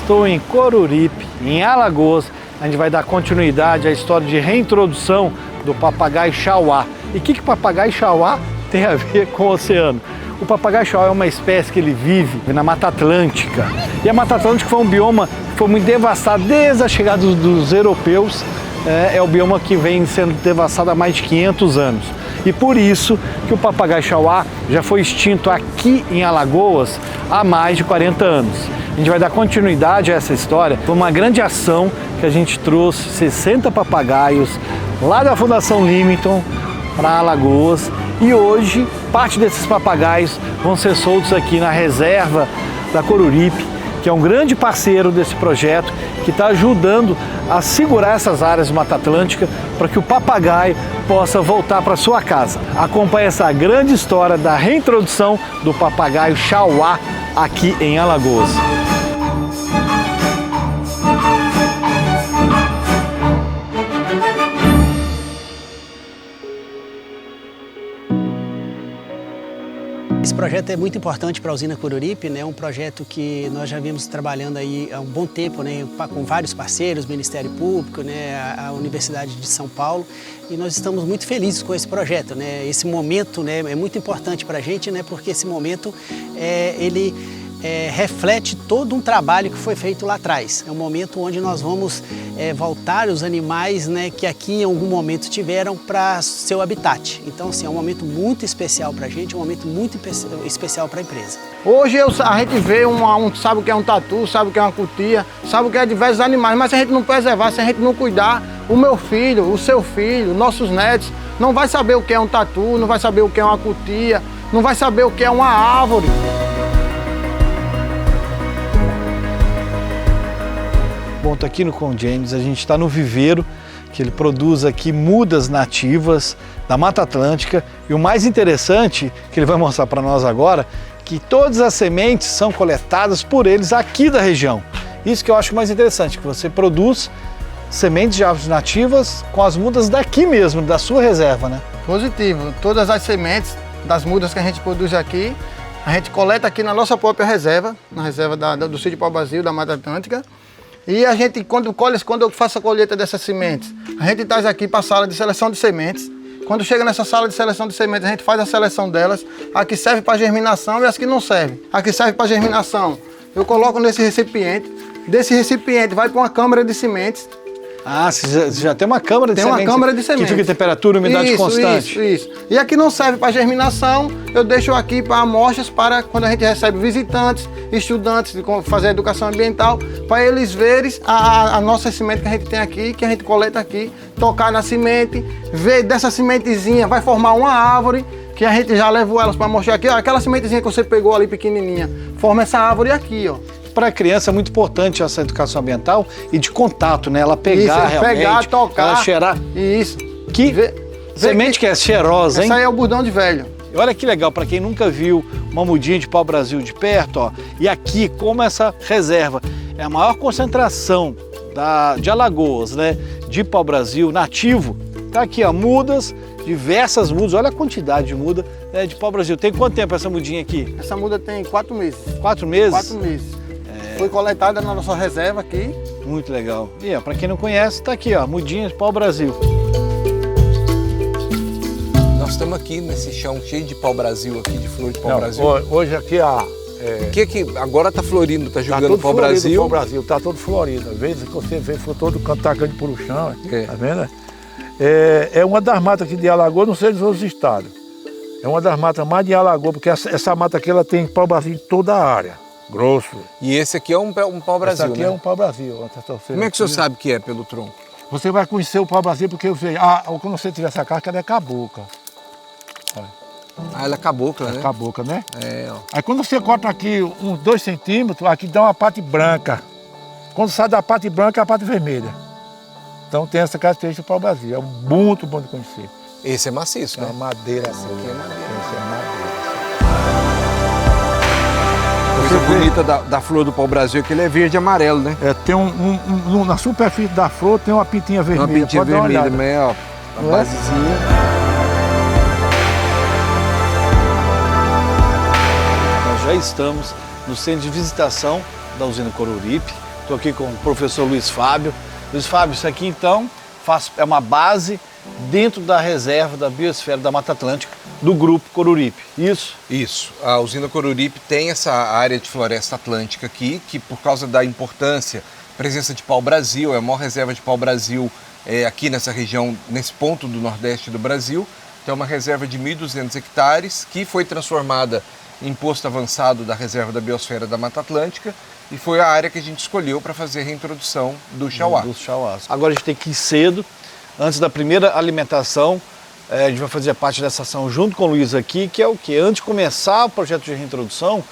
estou em Coruripe, em Alagoas. A gente vai dar continuidade à história de reintrodução do papagaio chauá. E o que papagaio chauá tem a ver com o oceano? O papagaio chauá é uma espécie que ele vive na Mata Atlântica. E a Mata Atlântica foi um bioma que foi muito devastado desde a chegada dos europeus. É o bioma que vem sendo devastado há mais de 500 anos. E por isso que o papagaio chauá já foi extinto aqui em Alagoas há mais de 40 anos. A gente vai dar continuidade a essa história. Foi uma grande ação que a gente trouxe 60 papagaios lá da Fundação Limington para Alagoas. E hoje, parte desses papagaios vão ser soltos aqui na reserva da Coruripe, que é um grande parceiro desse projeto, que está ajudando a segurar essas áreas de Mata Atlântica para que o papagaio possa voltar para sua casa. Acompanhe essa grande história da reintrodução do papagaio chauá aqui em Alagoas. Esse projeto é muito importante para a usina Coruripe, né? Um projeto que nós já vimos trabalhando aí há um bom tempo, né? Com vários parceiros, Ministério Público, né? A Universidade de São Paulo, e nós estamos muito felizes com esse projeto, né? Esse momento, né, é muito importante para a gente, né? Porque esse momento ele reflete todo um trabalho que foi feito lá atrás. É um momento onde nós vamos voltar os animais, né, que aqui em algum momento tiveram para seu habitat. Então, assim, é um momento muito especial para a gente, um momento muito especial para a empresa. Hoje a gente vê sabe o que é um tatu, sabe o que é uma cutia, sabe o que é diversos animais, mas se a gente não preservar, se a gente não cuidar, o meu filho, o seu filho, nossos netos, não vai saber o que é um tatu, não vai saber o que é uma cutia, não vai saber o que é uma árvore. Bom, estou aqui no Congenes, a gente está no viveiro, que ele produz aqui mudas nativas da Mata Atlântica. E o mais interessante, que ele vai mostrar para nós agora, que todas as sementes são coletadas por eles aqui da região. Isso que eu acho mais interessante, que você produz sementes de árvores nativas com as mudas daqui mesmo, da sua reserva, né? Positivo. Todas as sementes das mudas que a gente produz aqui, a gente coleta aqui na nossa própria reserva, na reserva do sítio Pau-Brasil, da Mata Atlântica. E a gente, quando eu faço a colheita dessas sementes, a gente traz aqui para a sala de seleção de sementes. Quando chega nessa sala de seleção de sementes, a gente faz a seleção delas. A que serve para germinação e as que não servem. A que serve para germinação, eu coloco nesse recipiente. Desse recipiente vai para uma câmara de sementes. Ah, você já tem uma câmara de sementes? Tem uma câmara de sementes. Que fica em temperatura e umidade constante? Isso. E a que não serve para germinação, eu deixo aqui para amostras, para quando a gente recebe visitantes, estudantes de fazer educação ambiental, para eles verem a nossa semente que a gente tem aqui, que a gente coleta aqui, tocar na semente, ver dessa sementezinha, vai formar uma árvore, que a gente já levou elas para mostrar aqui. Ó, aquela sementezinha que você pegou ali pequenininha, forma essa árvore aqui, ó. Para a criança é muito importante essa educação ambiental e de contato, né? Ela pegar realmente, pegar, tocar, ela cheirar. Isso. Semente que é cheirosa, hein? Essa aí é o burdão de velho. Olha que legal, para quem nunca viu uma mudinha de pau-brasil de perto, ó. E aqui, como essa reserva é a maior concentração de Alagoas, né? De pau-brasil nativo, tá aqui, ó, mudas, diversas mudas. Olha a quantidade de muda, né, de pau-brasil. Tem quanto tempo essa mudinha aqui? Essa muda tem 4 meses. 4 meses? 4 meses. Foi coletada na nossa reserva aqui. Muito legal. E para quem não conhece, tá aqui, ó, mudinha de pau-brasil. Nós estamos aqui nesse chão cheio de pau-brasil aqui, de flor de pau-brasil. Hoje aqui O que agora tá florindo, tá jogando tá todo pau-brasil? Pau-brasil, tá todo florido. Às vezes você vê, foi todo canto tacando pro chão, tá vendo? É uma das matas aqui de Alagoas, não sei dos outros estados. É uma das matas mais de Alagoas, porque essa mata aqui ela tem pau-brasil em toda a área. Grosso. E esse aqui é um pau-brasil, Esse aqui né? é um pau-brasil. Como é que o senhor sabe que é pelo tronco? Você vai conhecer o pau-brasil porque quando você tiver essa casca, ela é cabocla. Ah, ela é cabocla, né? É cabocla, né? É, ó. Aí quando você corta aqui uns 2 centímetros, aqui dá uma parte branca. Quando sai da parte branca, é a parte vermelha. Então tem essa característica do pau-brasil. É muito bom de conhecer. Esse é maciço, É né? uma madeira assim. Esse aqui é madeira. Esse é madeira. A coisa bonita da flor do pau-brasil é que ele é verde e amarelo, né? Tem na superfície da flor tem uma pintinha vermelha. Uma pintinha Pode dar uma vermelha, olhada. mas ó, a basezinha. Nós já estamos no centro de visitação da usina Coruripe. Estou aqui com o professor Luiz Fábio. Luiz Fábio, isso aqui então é uma base dentro da reserva da biosfera da Mata Atlântica do Grupo Coruripe, isso? Isso. A usina Coruripe tem essa área de floresta atlântica aqui, que por causa da importância, presença de pau-brasil, é a maior reserva de pau-brasil aqui nessa região, nesse ponto do nordeste do Brasil. Então é uma reserva de 1.200 hectares que foi transformada em posto avançado da reserva da biosfera da Mata Atlântica e foi a área que a gente escolheu para fazer a reintrodução do chauá. Dos chauás. Agora a gente tem que ir cedo, antes da primeira alimentação. A gente vai fazer parte dessa ação junto com o Luiz aqui, que é o quê? Antes de começar o projeto de reintrodução,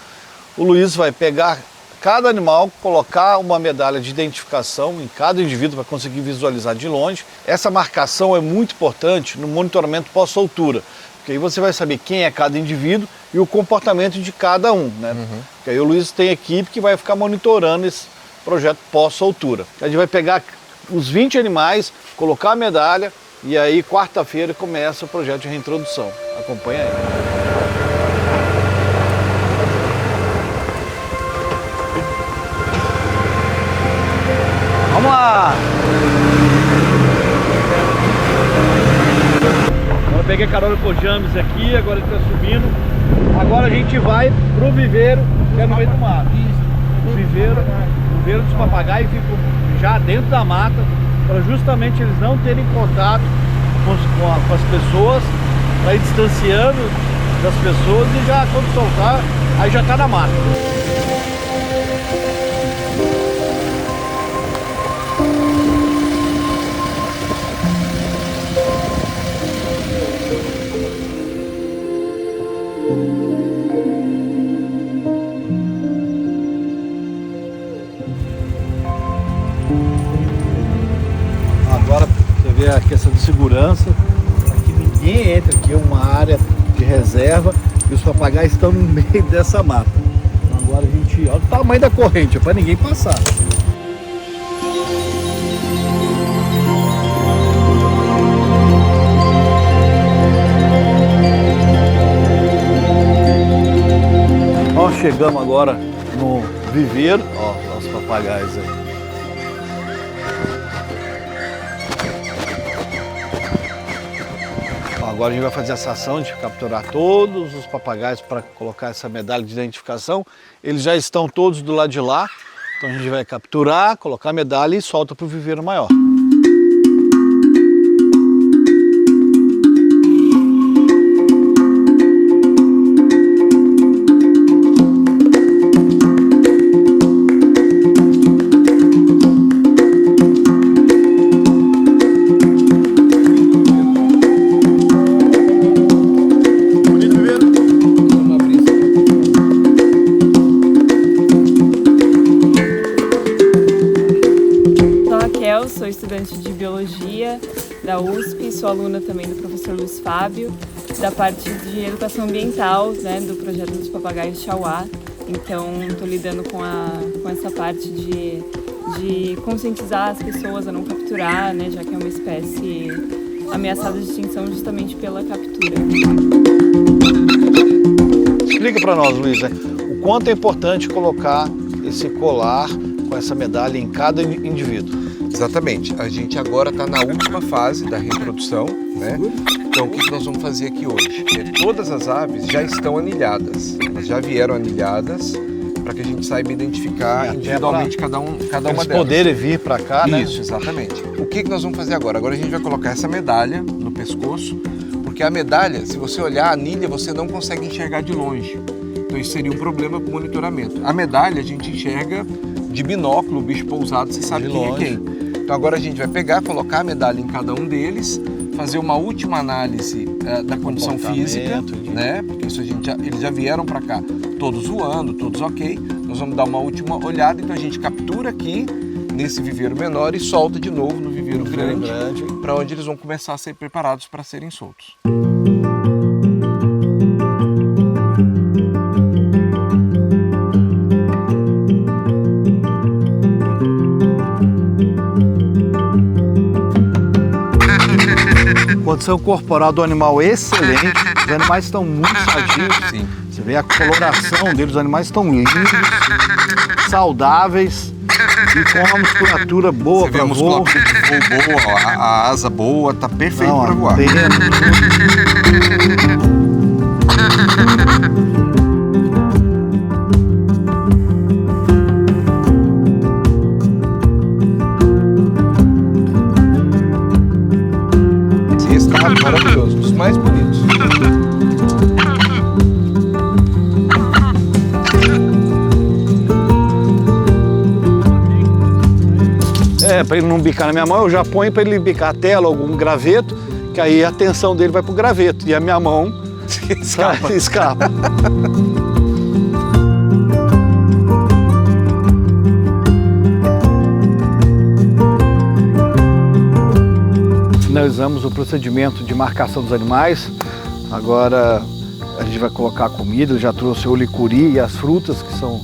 o Luiz vai pegar cada animal, colocar uma medalha de identificação em cada indivíduo para conseguir visualizar de longe. Essa marcação é muito importante no monitoramento pós-soltura, porque aí você vai saber quem é cada indivíduo e o comportamento de cada um, né? Porque aí o Luiz tem equipe que vai ficar monitorando esse projeto pós-soltura. A gente vai pegar os 20 animais, colocar a medalha e aí quarta-feira começa o projeto de reintrodução. Acompanha aí. Vamos lá! Eu peguei carona com o James aqui, agora ele está subindo. Agora a gente vai pro viveiro, que é no meio do mato. O viveiro dos papagaios fica já dentro da mata, para justamente eles não terem contato com as pessoas, para ir distanciando das pessoas e já quando soltar, aí já está na mata. Agora você vê a questão de segurança, aqui ninguém entra, aqui é uma área de reserva e os papagaios estão no meio dessa mata. Então agora a gente olha o tamanho da corrente, é para ninguém passar. Ó, chegamos agora no viveiro, ó, os papagaios aí. Agora a gente vai fazer essa ação de capturar todos os papagaios para colocar essa medalha de identificação. Eles já estão todos do lado de lá, então a gente vai capturar, colocar a medalha e solta para o viveiro maior. Sou estudante de Biologia da USP, sou aluna também do professor Luiz Fábio, da parte de Educação Ambiental, né, do projeto dos papagaios chauá. Então, estou lidando com essa parte de conscientizar as pessoas a não capturar, né, já que é uma espécie ameaçada de extinção justamente pela captura. Explica para nós, Luiz, o quanto é importante colocar esse colar com essa medalha em cada indivíduo. Exatamente. A gente agora está na última fase da reprodução, né? Então, o que nós vamos fazer aqui hoje? Todas as aves já estão anilhadas. Elas já vieram anilhadas para que a gente saiba identificar individualmente cada uma delas. Eles poderem vir para cá, né? Isso, exatamente. O que nós vamos fazer agora? Agora a gente vai colocar essa medalha no pescoço, porque a medalha, se você olhar a anilha, você não consegue enxergar de longe. Então, isso seria um problema para o monitoramento. A medalha a gente enxerga de binóculo, o bicho pousado, você sabe quem é quem. Então agora a gente vai pegar, colocar a medalha em cada um deles, fazer uma última análise da condição física, né? Porque isso eles já vieram para cá todos voando, todos ok. Nós vamos dar uma última olhada, então a gente captura aqui nesse viveiro menor e solta de novo no viveiro grande, para onde eles vão começar a ser preparados para serem soltos. Condição corporal do animal excelente, os animais estão muito sadios. Sim. Você vê a coloração deles, os animais estão lindos, saudáveis. E com uma musculatura boa Você vê para a voo. musculatura de voo boa, ó, a asa boa, tá perfeito Não, para voar. antena, Esse tá maravilhoso, dos mais bonitos. para ele não bicar na minha mão, eu já ponho para ele bicar a tela, algum graveto, que aí a atenção dele vai pro graveto e a minha mão escapa. Finalizamos o procedimento de marcação dos animais. Agora a gente vai colocar a comida. Eu já trouxe o licuri e as frutas que são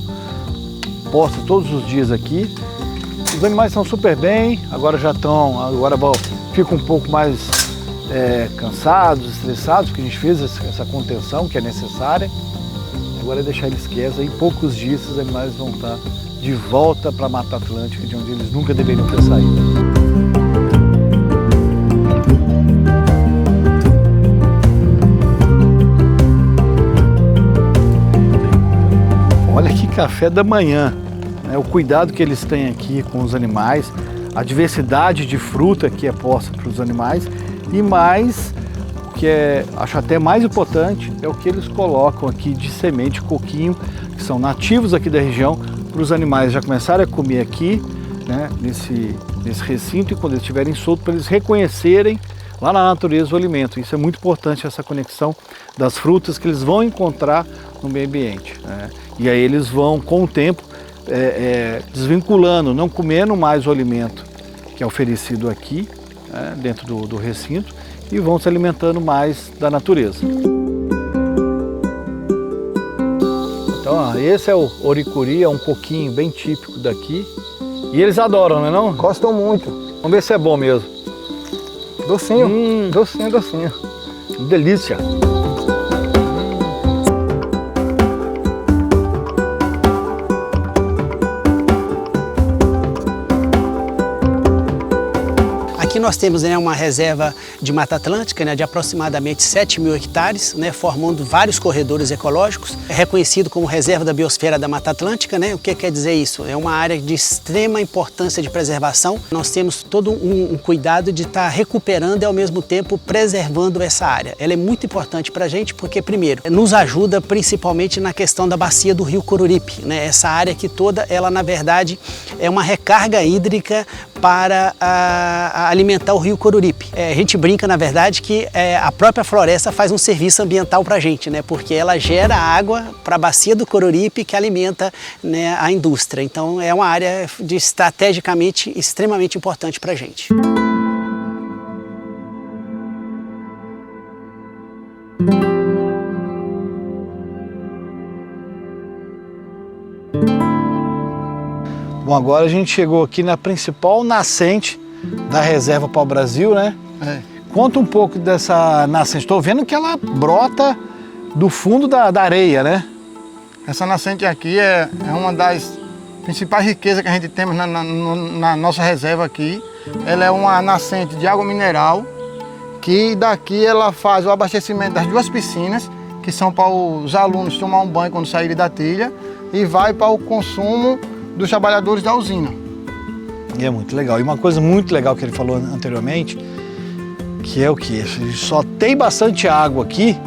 postas todos os dias aqui. Os animais estão super bem, agora ficam um pouco mais cansados, estressados, porque a gente fez essa contenção que é necessária. Agora é deixar eles quietos, em poucos dias esses animais vão estar de volta para a Mata Atlântica, de onde eles nunca deveriam ter saído. Olha que café da manhã, né? O cuidado que eles têm aqui com os animais, a diversidade de fruta que é posta para os animais e mais, o que acho até mais importante, é o que eles colocam aqui de semente, coquinho, que são nativos aqui da região, para os animais já começarem a comer aqui, né, nesse recinto, e quando eles estiverem soltos, para eles reconhecerem lá na natureza o alimento. Isso é muito importante, essa conexão das frutas que eles vão encontrar no meio ambiente, né? E aí eles vão, com o tempo, desvinculando, não comendo mais o alimento que é oferecido aqui, né, dentro do recinto, e vão se alimentando mais da natureza. Então, ó, esse é o oricuri, é um coquinho bem típico daqui. E eles adoram, não é não? Gostam muito. Vamos ver se é bom mesmo. Docinho, docinho, docinho. Delícia! Aqui nós temos, né, uma reserva de Mata Atlântica, né, de aproximadamente 7.000 hectares, né, formando vários corredores ecológicos. É reconhecido como reserva da biosfera da Mata Atlântica, né? O que quer dizer isso? É uma área de extrema importância de preservação. Nós temos todo um cuidado de estar recuperando e ao mesmo tempo preservando essa área. Ela é muito importante para a gente porque, primeiro, nos ajuda principalmente na questão da bacia do Rio Coruripe, né? Essa área aqui toda, ela na verdade é uma recarga hídrica para alimentar o Rio Coruripe. A gente brinca, na verdade, que a própria floresta faz um serviço ambiental para a gente, né? Porque ela gera água para a bacia do Coruripe que alimenta, né, a indústria. Então é uma área estrategicamente extremamente importante para a gente. Bom, agora a gente chegou aqui na principal nascente da Reserva Pau Brasil, né? Conta um pouco dessa nascente. Estou vendo que ela brota do fundo da areia, né? Essa nascente aqui é uma das principais riquezas que a gente tem na nossa reserva aqui. Ela é uma nascente de água mineral, que daqui ela faz o abastecimento das duas piscinas, que são para os alunos tomar um banho quando saírem da trilha, e vai para o consumo dos trabalhadores da usina. E é muito legal. E uma coisa muito legal que ele falou anteriormente, que é o que? Só tem bastante água aqui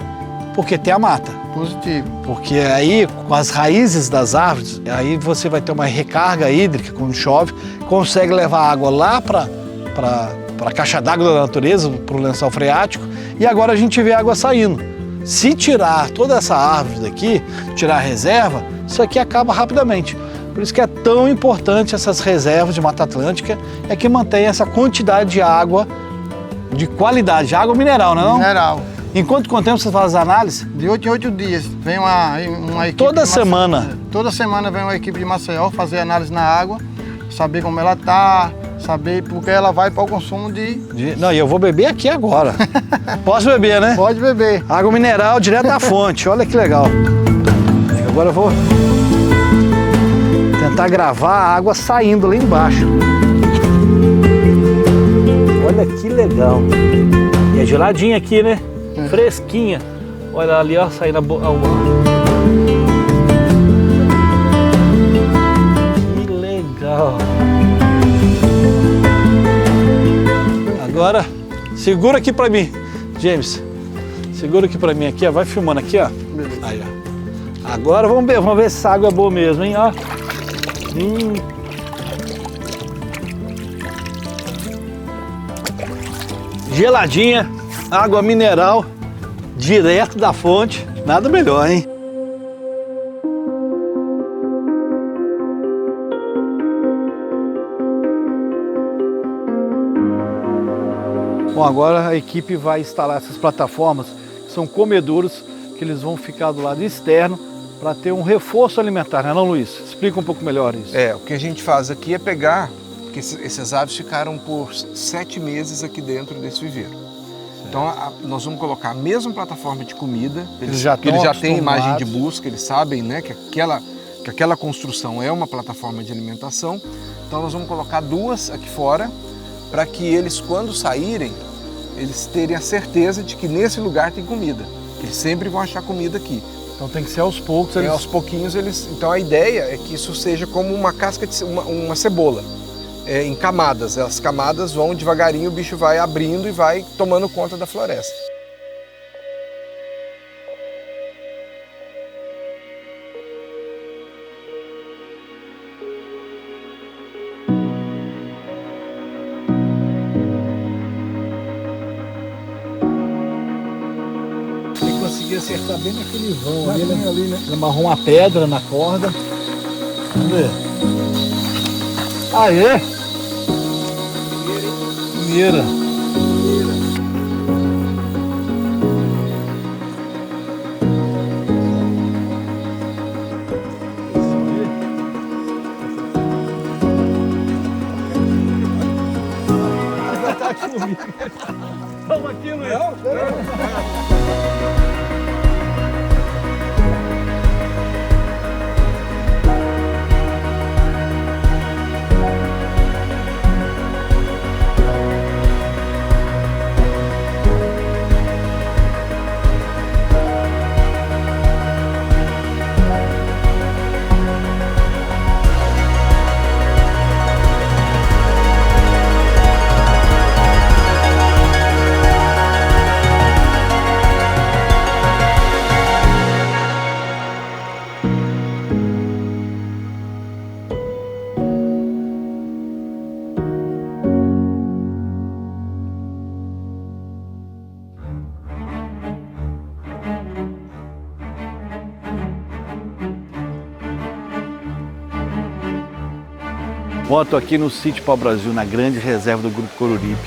porque tem a mata. Positivo. Porque aí, com as raízes das árvores, aí você vai ter uma recarga hídrica quando chove, consegue levar água lá para a caixa d'água da natureza, para o lençol freático, e agora a gente vê água saindo. Se tirar toda essa árvore daqui, tirar a reserva, isso aqui acaba rapidamente. Por isso que é tão importante essas reservas de Mata Atlântica, é que mantém essa quantidade de água de qualidade, água mineral, não é? Mineral. Em quanto tempo você faz as análises? De 8 em 8 dias. Vem uma equipe. Toda semana? Toda semana vem uma equipe de Maceió fazer análise na água, saber como ela está, saber porque ela vai para o consumo Não, e eu vou beber aqui agora. Posso beber, né? Pode beber. Água mineral direto da fonte, olha que legal. Agora eu vou tentar gravar a água saindo lá embaixo. Olha que legal. E é geladinha aqui, né? Fresquinha. Olha ali, ó, saindo a boca. Que legal. Agora, segura aqui pra mim, James. Segura aqui pra mim aqui, ó. Vai filmando aqui, ó. Aí, ó. Agora vamos ver se essa água é boa mesmo, hein, ó. Geladinha, água mineral, direto da fonte. Nada melhor, hein? Bom, agora a equipe vai instalar essas plataformas, que são comedouros, que eles vão ficar do lado externo para ter um reforço alimentar, não, Luiz? Explica um pouco melhor isso. O que a gente faz aqui é pegar, porque esses aves ficaram por 7 meses aqui dentro desse viveiro. Então nós vamos colocar a mesma plataforma de comida, eles já têm imagem de busca, eles sabem, né, que aquela construção é uma plataforma de alimentação. Então nós vamos colocar 2 aqui fora, para que eles, quando saírem, eles terem a certeza de que nesse lugar tem comida. Eles sempre vão achar comida aqui. Então tem que ser aos poucos. Aos pouquinhos eles. Então a ideia é que isso seja como uma casca de uma cebola, em camadas. As camadas vão devagarinho, o bicho vai abrindo e vai tomando conta da floresta. Consegui acertar bem naquele vão ali, né? Ele amarrou uma pedra na corda. Vamos ver. Aê! Primeira. Vamos aqui, Luiz. Bom, estou aqui no Sítio Pau Brasil, na grande reserva do Grupo Coruripe.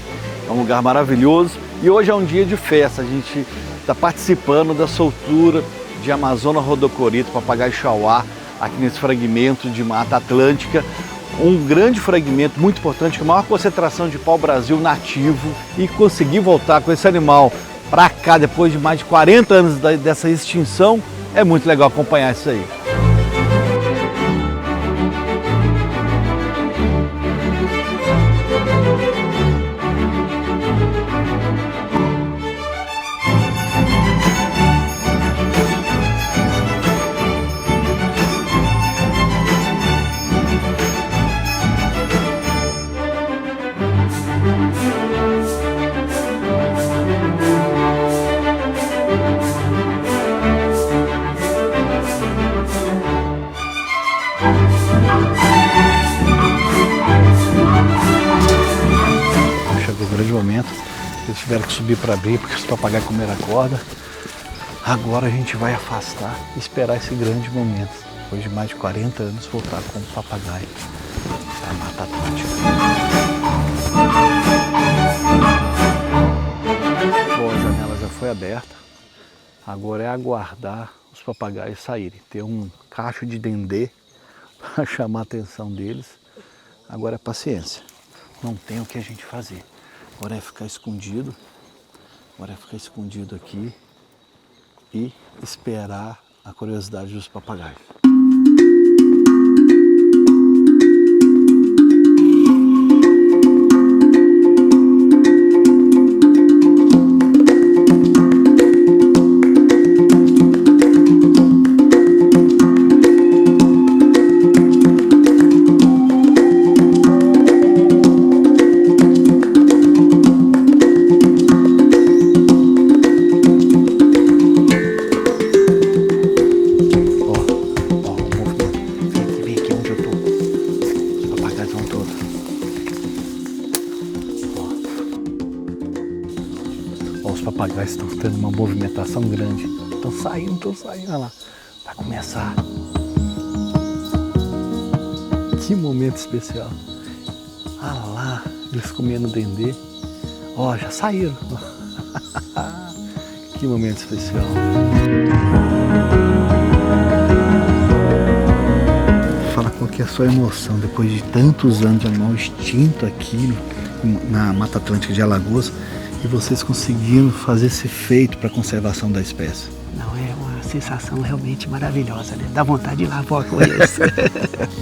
É um lugar maravilhoso e hoje é um dia de festa. A gente está participando da soltura de Amazônia rodocorito, papagaio chauá, aqui nesse fragmento de Mata Atlântica. Um grande fragmento, muito importante, com a maior concentração de pau-brasil nativo, e conseguir voltar com esse animal para cá depois de mais de 40 anos dessa extinção, é muito legal acompanhar isso aí. Chegou o grande momento, eles tiveram que subir para abrir porque os papagaios comeram a corda. Agora a gente vai afastar e esperar esse grande momento, depois de mais de 40 anos, voltar com o papagaio para a Mata Atlântica. Bom, a janela já foi aberta, agora é aguardar os papagaios saírem. Ter um cacho de dendê para chamar a atenção deles. Agora é paciência, não tem o que a gente fazer. Agora é ficar escondido, aqui e esperar a curiosidade dos papagaios. papagaios estão tendo uma movimentação grande. Estão saindo, olha lá. Vai começar. Que momento especial. Ah lá, eles comendo dendê. Ó, já saíram. Que momento especial. Fala qual que é a sua emoção depois de tantos anos de animal extinto aqui na Mata Atlântica de Alagoas e vocês conseguiram fazer esse feito para a conservação da espécie. Não, é uma sensação realmente maravilhosa, né? Dá vontade de ir lá com isso.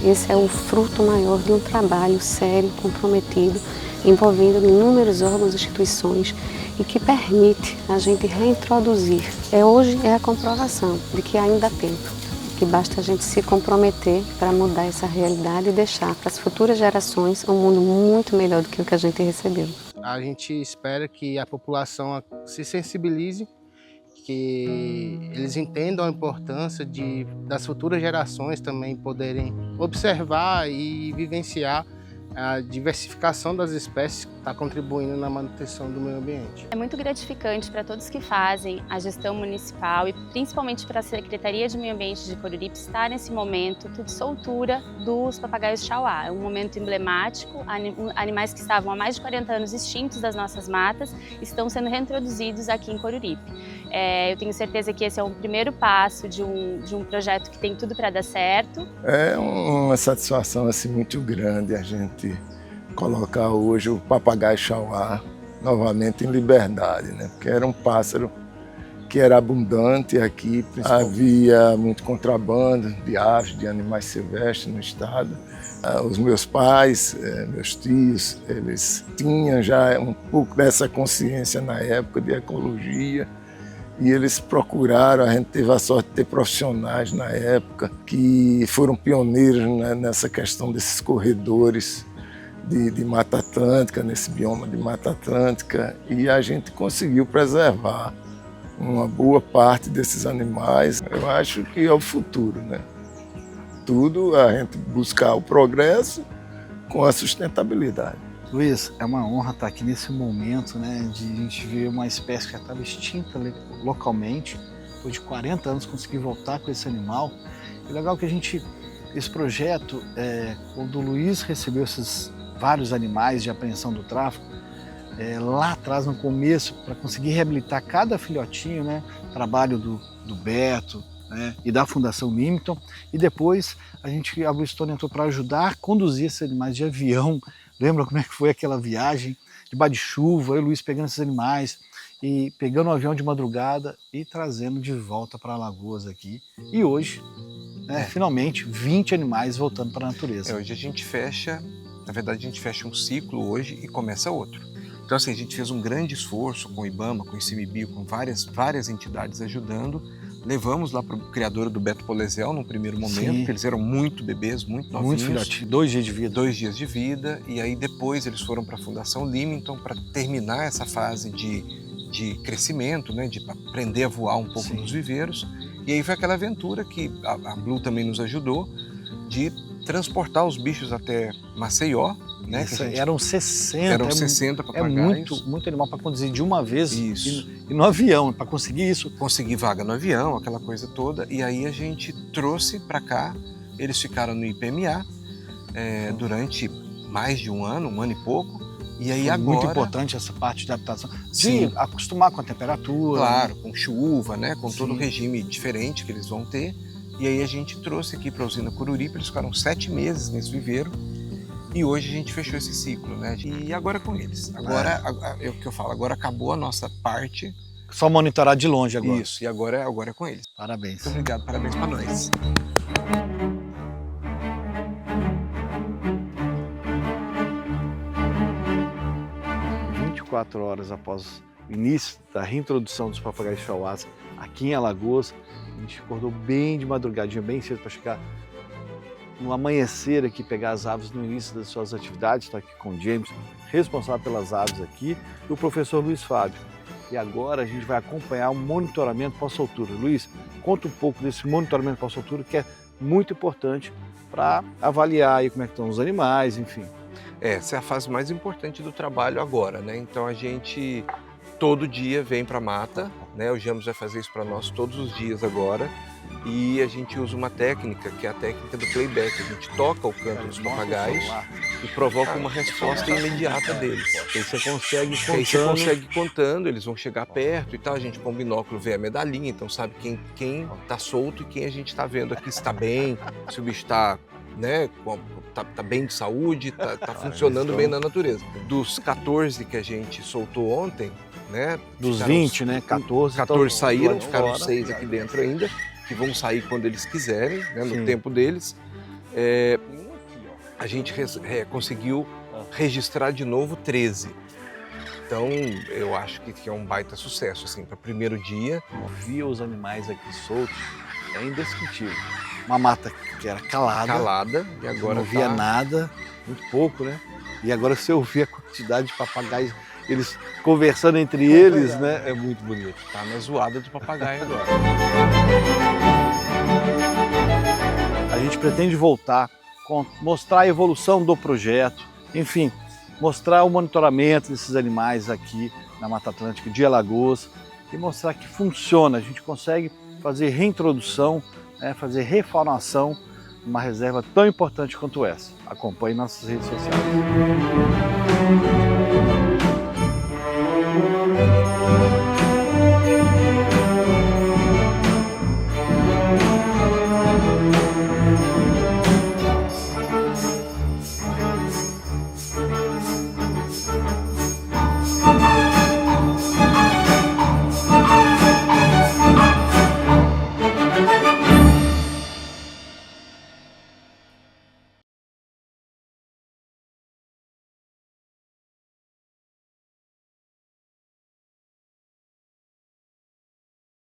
Esse é o fruto maior de um trabalho sério, comprometido, envolvendo inúmeros órgãos e instituições e que permite a gente reintroduzir. Hoje é a comprovação de que ainda há tempo, que basta a gente se comprometer para mudar essa realidade e deixar para as futuras gerações um mundo muito melhor do que o que a gente recebeu. A gente espera que a população se sensibilize, que eles entendam a importância das futuras gerações também poderem observar e vivenciar a diversificação das espécies que está contribuindo na manutenção do meio ambiente. É muito gratificante para todos que fazem a gestão municipal e principalmente para a Secretaria de Meio Ambiente de Coruripe estar nesse momento de soltura dos papagaios chauá. É um momento emblemático, animais que estavam há mais de 40 anos extintos das nossas matas estão sendo reintroduzidos aqui em Coruripe. Eu tenho certeza que esse é um primeiro passo de um projeto que tem tudo para dar certo. É uma satisfação assim, muito grande a gente colocar hoje o papagaio chauá novamente em liberdade, né? Porque era um pássaro que era abundante aqui, havia muito contrabando de aves, de animais silvestres no estado. Os meus pais, meus tios, eles tinham já um pouco dessa consciência na época de ecologia. E eles procuraram, a gente teve a sorte de ter profissionais na época que foram pioneiros, né, nessa questão desses corredores de Mata Atlântica, nesse bioma de Mata Atlântica, e a gente conseguiu preservar uma boa parte desses animais. Eu acho que é o futuro, né? Tudo a gente buscar o progresso com a sustentabilidade. Luiz, é uma honra estar aqui nesse momento, né, de a gente ver uma espécie que já estava extinta localmente, depois de 40 anos conseguir voltar com esse animal. E legal que esse projeto, quando o Luiz recebeu esses vários animais de apreensão do tráfico, lá atrás, no começo, para conseguir reabilitar cada filhotinho, né, trabalho do Beto, né, e da Fundação Limington, e depois a Bluestone entrou para ajudar a conduzir esses animais de avião. Lembra como é que foi aquela viagem, debaixo de chuva, eu e o Luiz pegando esses animais e pegando um avião de madrugada e trazendo de volta para Alagoas aqui. E hoje, finalmente, 20 animais voltando para a natureza. Hoje a gente fecha, na verdade a gente fecha um ciclo hoje e começa outro. Então assim, a gente fez um grande esforço com o IBAMA, com o ICMBio, com várias entidades ajudando. Levamos lá para o criador do Beto Polesiel num primeiro momento, porque eles eram muito bebês, muito novinhos. Muito filhote, 2 dias de vida. 2 dias de vida, e aí depois eles foram para a Fundação Limington para terminar essa fase de crescimento, né, de aprender a voar um pouco nos viveiros. E aí foi aquela aventura que a Blue também nos ajudou, de transportar os bichos até Maceió, né? Eram 60. Eram 60 papagaios. É muito animal para conduzir de uma vez. Isso. E no avião, para conseguir isso. Conseguir vaga no avião, aquela coisa toda. E aí a gente trouxe para cá, eles ficaram no IPMA durante mais de um ano e pouco. E aí agora... Muito importante essa parte de adaptação. De acostumar com a temperatura. Claro, com chuva, né? Com todo o regime diferente que eles vão ter. E aí a gente trouxe aqui para a usina Coruripe, eles ficaram 7 meses nesse viveiro e hoje a gente fechou esse ciclo, né? E agora com eles. Agora, é o que eu falo, agora acabou a nossa parte. Só monitorar de longe agora. Isso, e agora é com eles. Parabéns. Muito obrigado, parabéns para nós. 24 horas após o início da reintrodução dos papagaios chauás aqui em Alagoas, a gente acordou bem de madrugadinha, bem cedo para chegar no amanhecer aqui, pegar as aves no início das suas atividades. Estou aqui com o James, responsável pelas aves aqui, e o professor Luiz Fábio. E agora a gente vai acompanhar o monitoramento pós-soltura. Luiz, conta um pouco desse monitoramento pós-soltura, que é muito importante para avaliar aí como é que estão os animais, enfim. Essa é a fase mais importante do trabalho agora, né? Então a gente todo dia vem para a mata, né? O James vai fazer isso para nós todos os dias agora. E a gente usa uma técnica, que é a técnica do playback. A gente toca o canto dos papagaios e provoca uma resposta imediata deles. Aí você consegue contando, eles vão chegar perto e tal. A gente com o binóculo vê a medalhinha, então sabe quem tá solto e quem a gente está vendo aqui, se está bem, se o bicho está, né, tá bem de saúde, tá funcionando bem na natureza. Dos 14 que a gente soltou ontem, né? Dos 20, né? 14 saíram, ficaram 6 aqui dentro ainda, que vão sair quando eles quiserem, né, no tempo deles. A gente conseguiu registrar de novo 13. Então, eu acho que é um baita sucesso, assim, para o primeiro dia. Via os animais aqui soltos, é indescritível. Uma mata que era calada e agora não via nada, muito pouco, né? E agora você ouvir a quantidade de papagaios, eles conversando entre eles, né? É muito bonito. Tá na zoada do papagaio agora. A gente pretende voltar, mostrar a evolução do projeto, enfim, mostrar o monitoramento desses animais aqui na Mata Atlântica de Alagoas e mostrar que funciona, a gente consegue fazer reintrodução, né, fazer refaunação numa reserva tão importante quanto essa. Acompanhe nossas redes sociais.